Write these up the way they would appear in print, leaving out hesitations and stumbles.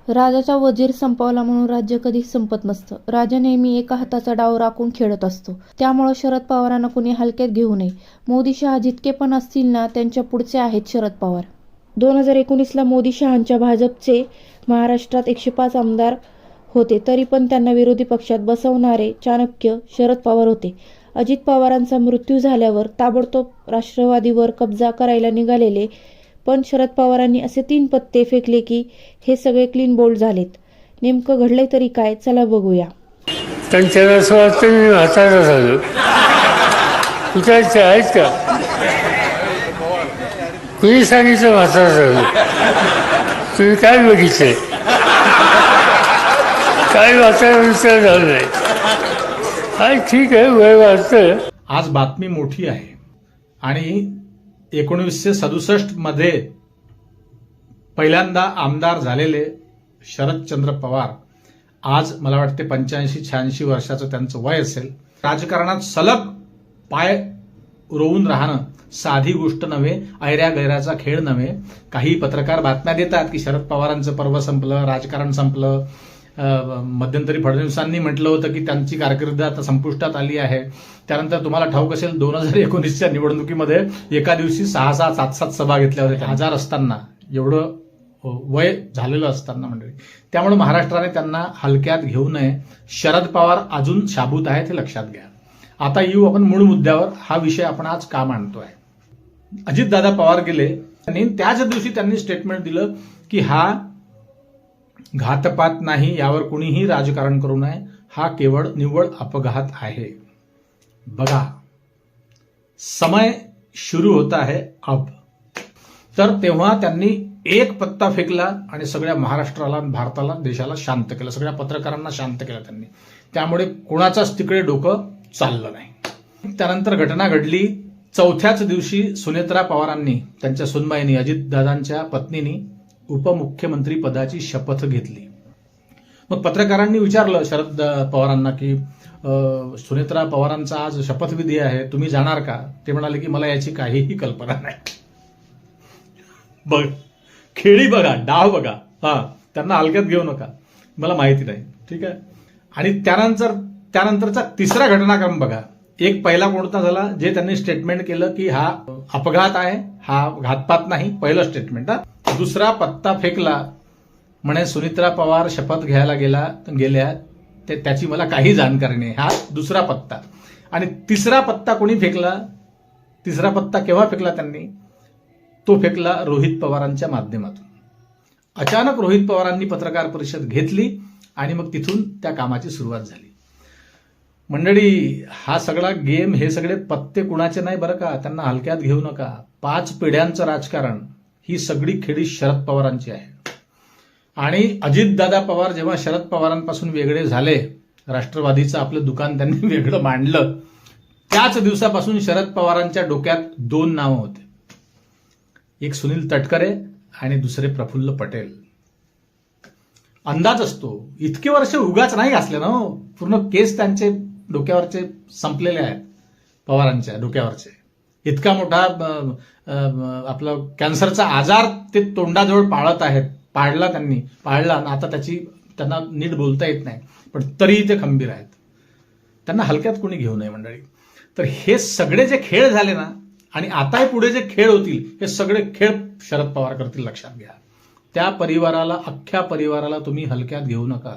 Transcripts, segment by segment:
राजाचा वजीर संपवला म्हणून राज्य कधीच संपत नसतं. राजा नेहमी एका हाताचा डाव राखून खेळत असतो. त्यामुळं शरद पवारांना कुणी हलक्यात घेऊ नये. मोदी शहा जितके पण असतील ना, त्यांच्या पुढचे आहेत शरद पवार. 2019ला मोदी शहांच्या भाजपचे महाराष्ट्रात 105 आमदार होते, तरी पण त्यांना विरोधी पक्षात बसवणारे चाणक्य शरद पवार होते. अजित पवारांचा मृत्यू झाल्यावर ताबडतोब राष्ट्रवादीवर कब्जा करायला निघालेले, पण शरद पवारांनी असे 3 पत्ते फेकले की हे सगळे क्लीन बोल्ड झालेत. नेमकं घडलंय तरी काय, चला बघूया. त्यांच्याला असं वाटतं मी म्हातारा झालो. कुठे आहेत का? कुणी सांगितलं म्हातारा झालो? तुम्ही काय बघितलंय? काय म्हातारा विचार झालं नाही. हा ठीक आहे, वय वाढतं. आज बातमी मोठी आहे आणि 1967 मध्ये पहिल्यांदा आमदार झालेले शरदचंद्र पवार आज मला वाटते 85-86 वर्षाचं त्यांचं वय असेल. राजकारणात सलग पाय रोवून राहणं साधी गोष्ट नव्हे, ऐऱ्या गैराचा खेळ नव्हे. काही पत्रकार बातम्या देतात की शरद पवारांचं पर्व संपलं, राजकारण संपलं. मध्यंतरी फडणवीसांनी म्हटलं होतं की त्यांची कारकीर्द आता संपुष्टात आली आहे. त्यानंतर तुम्हाला ठाऊक असेल 2019च्या निवडणुकीमध्ये एका दिवशी 6-6, 7-7 सभा घेतल्या होत्या. आजार असताना, एवढं वय झालेलं असताना मंडळी. त्यामुळे महाराष्ट्राने त्यांना हलक्यात घेऊ नये. शरद पवार अजून शाबूत आहेत हे लक्षात घ्या. आता येऊ आपण मूळ मुद्द्यावर. हा विषय आपण आज का मांडतोय? अजितदादा पवार गेले आणि त्याच दिवशी त्यांनी स्टेटमेंट दिलं की हा घातपात नाही, यावर कुणीही राजकारण करू नये, हा केवळ निव्वळ अपघात आहे. बघा, समय शुरू होता है अब. तर तेव्हा त्यांनी एक पत्ता फेकला आणि सगळ्या महाराष्ट्राला, भारताला, देशाला शांत केलं. सगळ्या पत्रकारांना शांत केलं त्यांनी. त्यामुळे कोणाचाच तिकडे डोकं चाललं नाही. त्यानंतर घटना घडली. चौथ्याच दिवशी सुनेत्रा पवारांनी, त्यांच्या सुनबाईंनी, अजितदादांच्या पत्नींनी उपमुख्यमंत्री पदाची शपथ घेतली. मग पत्रकारांनी विचारलं शरद पवारांना की सुनेत्रा पवारांचा आज शपथविधी आहे, तुम्ही जाणार का? ते म्हणाले की मला याची काहीही कल्पना नाही. बघ, खेळी बघा, डाव बघा. त्यांना हलक्यात घेऊ नका, मला माहिती नाही. ठीक आहे. आणि त्यानंतरचा तिसरा घटनाक्रम बघा. एक पहिला कोणता झाला, जे त्यांनी स्टेटमेंट केलं की हा अपघात आहे, हा घातपात नाही, पहिलं स्टेटमेंट. दुसरा पत्ता फेकला, म्हणे सुनेत्रा पवार शपथ घ्यायला गेल्या, त्याची मला काही जाणकारी नाही, हा दुसरा पत्ता. आणि तिसरा पत्ता कोणी फेकला? तिसरा पत्ता केव्हा फेकला त्यांनी? तो फेकला रोहित पवारांच्या माध्यमातून. अचानक रोहित पवारांनी पत्रकार परिषद घेतली आणि मग तिथून त्या कामाची सुरुवात झाली. मंडळी, हा सगळा गेम, हे सगळे पत्ते कुणाचे नाही बरं का, त्यांना हलक्यात घेऊ नका. 5 पिढ्यांचं राजकारण, ही सगळी खेळी शरद पवारांची आहे. आणि अजितदादा पवार जेव्हा शरद पवारांपासून वेगळे झाले, राष्ट्रवादीचं आपलं दुकान त्यांनी वेगळं मांडलं, त्याच दिवसापासून शरद पवारांच्या डोक्यात 2 नावं होते. एक सुनील तटकरे आणि दुसरे प्रफुल्ल पटेल. अंदाज असतो, इतके वर्ष उगाच नाही घासले ना, पूर्ण केस त्यांचे डोक्यावरचे संपलेले आहेत, पवारांच्या डोक्यावरचे. इतका मोठा आपलं कॅन्सरचा आजार ते तोंडाजवळ पाळत आहेत. पाळला आणि आता त्यांना नीट बोलता येत नाही, पण तरीही ते खंबीर आहेत. त्यांना हलक्यात कोणी घेऊ नये मंडळी. तर हे सगळे जे खेळ झाले ना, आणि आता पुढे जे खेळ होतील, हे सगळे खेळ शरद पवार करतील, लक्षात घ्या. त्या परिवाराला, अख्ख्या परिवाराला तुम्ही हलक्यात घेऊ नका.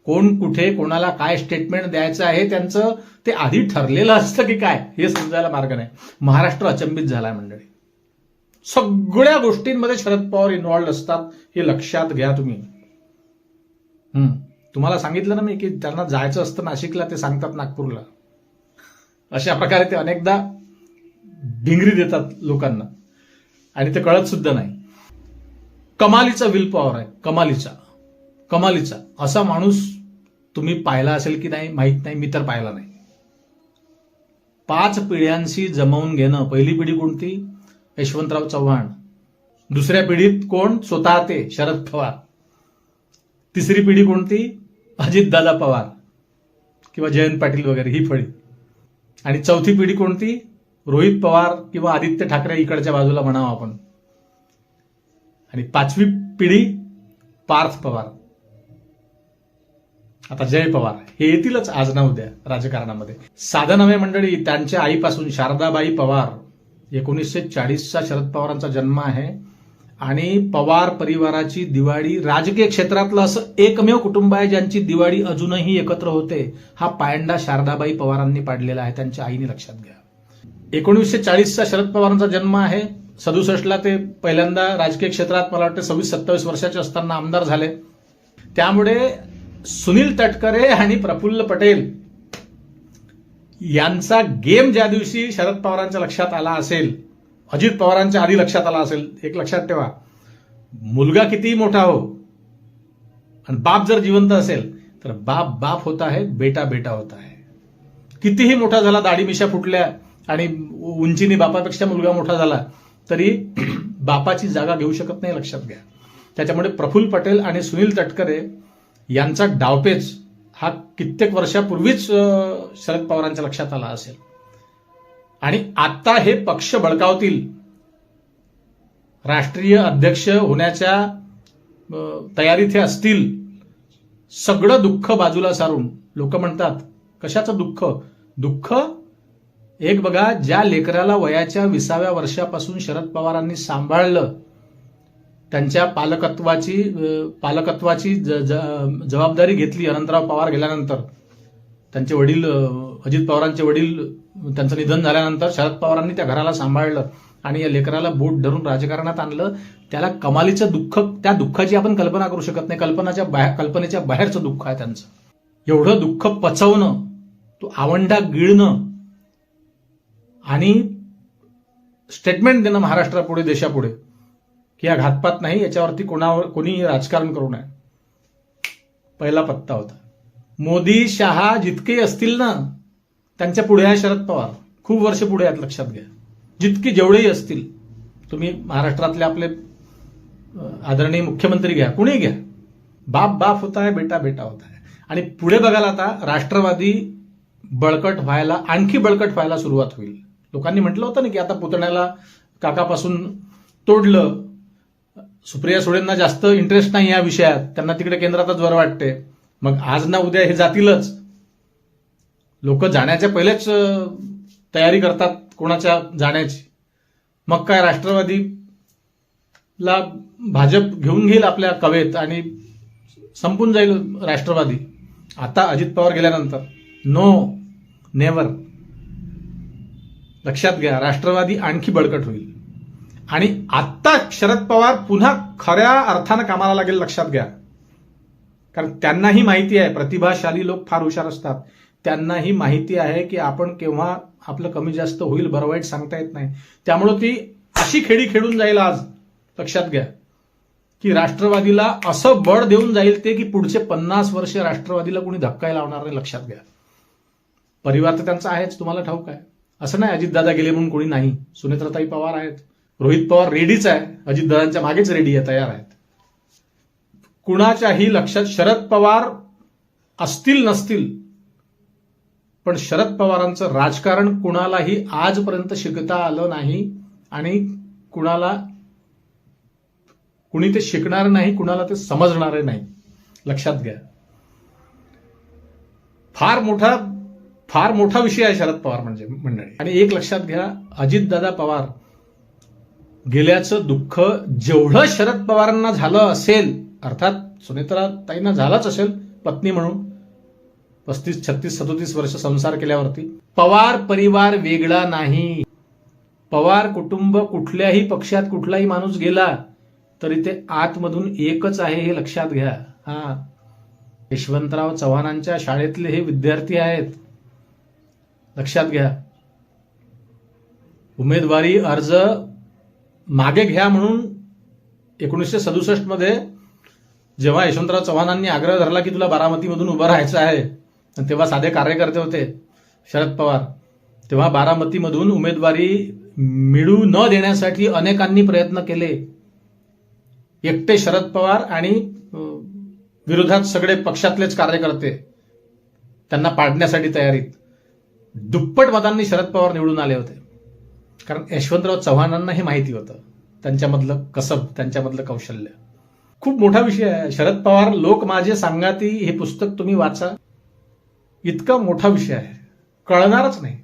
कोण कुठे कोणाला काय स्टेटमेंट द्यायचं आहे त्यांचं ते आधी ठरलेलं असतं की काय, हे समजायला मार्ग नाही. महाराष्ट्र अचंबित झालाय मंडळी. सगळ्या गोष्टींमध्ये शरद पवार इन्व्हॉल्ड असतात, हे लक्षात घ्या तुम्ही. तुम्हाला सांगितलं ना मी की त्यांना जायचं असतं नाशिकला, ते सांगतात नागपूरला. अशा प्रकारे ते अनेकदा भिंगरी देतात लोकांना आणि ते कळत सुद्धा नाही. कमालीचा विल पॉवर आहे, कमालीचा. असा माणूस तुम्ही पाहिला असेल की नाही माहित नाही, मी तर पाहिला नाही. 5 पिढ्यांशी जमवून घेणं. पहिली पिढी कोणती? यशवंतराव चव्हाण. दुसऱ्या पिढीत कोण? स्वतः ते शरद पवार. तिसरी पिढी कोणती? अजितदादा पवार किंवा जयंत पाटील वगैरे, ही फळी. आणि चौथी पिढी कोणती? रोहित पवार किंवा आदित्य ठाकरे, इकडच्या बाजूला म्हणावं आपण. आणि 5वी पिढी पार्थ पवार, आता जय पवार, हे येतीलच आज ना उद्या राजकारणामध्ये. साधं नव्हे मंडळी, त्यांच्या आईपासून शारदाबाई पवार, 1940चा शरद पवारांचा जन्म आहे आणि पवार परिवाराची दिवाळी, राजकीय क्षेत्रातलं असं एकमेव कुटुंब आहे ज्यांची दिवाळी अजूनही एकत्र होते. हा पायंडा शारदाबाई पवारांनी पाडलेला आहे, त्यांच्या आईने, लक्षात घ्या. 1940चा शरद पवारांचा जन्म आहे. 67ला ते पहिल्यांदा राजकीय क्षेत्रात मला वाटतं 26-27 वर्षाचे असताना आमदार झाले. त्यामुळे सुनील तटकरे आणि प्रफुल्ल पटेल यांचा गेम ज्या दिवशी शरद पवारांच्या लक्षात आला असेल, अजित पवारांच्या आधी लक्षात आला असेल, एक लक्षात ठेवा, मुलगा कितीही मोठा हो आणि बाप जर जिवंत असेल तर बाप बाप होता है, बेटा बेटा होता है. कितीही मोठा झाला, दाढी मिशा फुटल्या आणि उंचीने बापापेक्षा मुलगा मोठा झाला तरी बापाची जागा घेऊ शकत नाही, लक्षात घ्या. त्याच्यामुळे प्रफुल्ल पटेल आणि सुनील तटकरे यांचा डावपेच हा कित्येक वर्षापूर्वीच शरद पवारांच्या लक्षात आला असेल आणि आता हे पक्ष बळकावतील, राष्ट्रीय अध्यक्ष होण्याच्या तयारीत हे असतील. सगळं दुःख बाजूला सारून लोक म्हणतात, कशाचं दुःख? दुःख एक बघा, ज्या लेकराला वयाच्या 20व्या वर्षापासून शरद पवारांनी सांभाळलं, त्यांच्या पालकत्वाची जबाबदारी घेतली अनंतराव पवार गेल्यानंतर, त्यांचे वडील अजित पवारांचे वडील त्यांचं निधन झाल्यानंतर शरद पवारांनी त्या घराला सांभाळलं आणि या लेकराला बोट धरून राजकारणात आणलं. त्याला कमालीचं दुःख, त्या दुःखाची आपण कल्पना करू शकत नाही. कल्पनेच्या बाहेरचं दुःख आहे त्यांचं. एवढं दुःख पचवणं, तो आवंढा गिळणं आणि स्टेटमेंट देणं महाराष्ट्रापुढे, देशापुढे, की या घातपात नाही, याच्यावरती कोणी राजकारण करू नये, पहिला पत्ता होता. मोदी शहा जितके असतील ना, त्यांच्या पुढे आहे शरद पवार, खूप वर्ष पुढे आहेत, लक्षात घ्या. जेवढेही असतील, तुम्ही महाराष्ट्रातले आपले आदरणीय मुख्यमंत्री घ्या, कुणी घ्या, बाप बाप होता है, बेटा बेटा होता है. आणि पुढे बघाल आता राष्ट्रवादी बळकट व्हायला, आणखी बळकट व्हायला सुरुवात होईल. लोकांनी म्हटलं होतं ना की आता पुतण्याला काकापासून तोडलं, सुप्रिया सुळेंना जास्त इंटरेस्ट नाही या विषयात, त्यांना तिकडे केंद्रातच बरं वाटते. मग आज ना उद्या हे जातीलच. लोक जाण्याच्या पहिलेच तयारी करतात कोणाच्या जाण्याची. मग काय, राष्ट्रवादीला भाजप घेऊन घेईल आपल्या कवेत आणि संपून जाईल राष्ट्रवादी. आता अजित पवार गेल्यानंतर नो, नेव्हर. लक्षात घ्या, राष्ट्रवादी आणखी बळकट होईल. आणि आत्ता शरद पवार पुन्हा खऱ्या अर्थानं कामाला लागेल, लक्षात घ्या. कारण त्यांनाही माहिती आहे, प्रतिभाशाली लोक फार हुशार असतात, त्यांनाही माहिती आहे की आपण केव्हा आपलं कमी जास्त होईल, बरं वाईट सांगता येत नाही. त्यामुळे ती अशी खेळी खेळून जाईल आज, लक्षात घ्या, की राष्ट्रवादीला असं बळ देऊन जाईल ते की पुढचे 50 वर्ष राष्ट्रवादीला कोणी धक्का लावणार नाही, लक्षात घ्या. परिवार तर त्यांचा आहेच, तुम्हाला ठाऊक आहे. असं नाही अजितदादा गेले म्हणून कोणी नाही. सुनेत्राताई पवार आहेत, रोहित पवार रेडीच आहे, अजितदादांच्या मागेच रेडी आहे, तयार आहेत. कुणाच्याही लक्षात शरद पवार असतील नसतील, पण शरद पवारांचं राजकारण कुणालाही आजपर्यंत शिकता आलं नाही आणि कुणी ते शिकणार नाही, कुणाला ते समजणार नाही, लक्षात घ्या. फार मोठा विषय आहे शरद पवार म्हणजे मंडळी. आणि एक लक्षात घ्या, अजितदादा पवार गेल्याचं दुःख जेवढं शरद पवारांना झालं असेल, अर्थात सुनेत्राताईंना झालंच असेल पत्नी म्हणून, 35, 36, 37 वर्ष संसार केल्यावरती. पवार परिवार वेगळा नाही. पवार कुटुंब कुठल्याही पक्षात कुठलाही माणूस गेला तरी ते आतमधून एकच आहे, हे लक्षात घ्या. यशवंतराव चव्हाणांच्या शाळेतले हे विद्यार्थी आहेत, लक्षात घ्या. उमेदवारी अर्ज मागे घ्या म्हणून 1967 मध्ये जेव्हा यशवंतराव चव्हाणांनी आग्रह धरला की तुला बारामतीमधून उभं राहायचं आहे, तेव्हा साधे कार्यकर्ते होते शरद पवार, तेव्हा बारामतीमधून उमेदवारी मिळू न देण्यासाठी अनेकांनी प्रयत्न केले. एकटे शरद पवार आणि विरोधात सगळे पक्षातलेच कार्यकर्ते त्यांना पाडण्यासाठी तयारीत. दुप्पट मतांनी शरद पवार निवडून आले होते. कारण यशवंतराव चव्हाणांना हे माहिती होतं, त्यांच्यामधलं कसब, त्यांच्यामधलं कौशल्य. खूप मोठा विषय आहे. शरद पवार लोक माझे सांगाती हे पुस्तक तुम्ही वाचा. इतका मोठा विषय आहे, कळणारच नाही.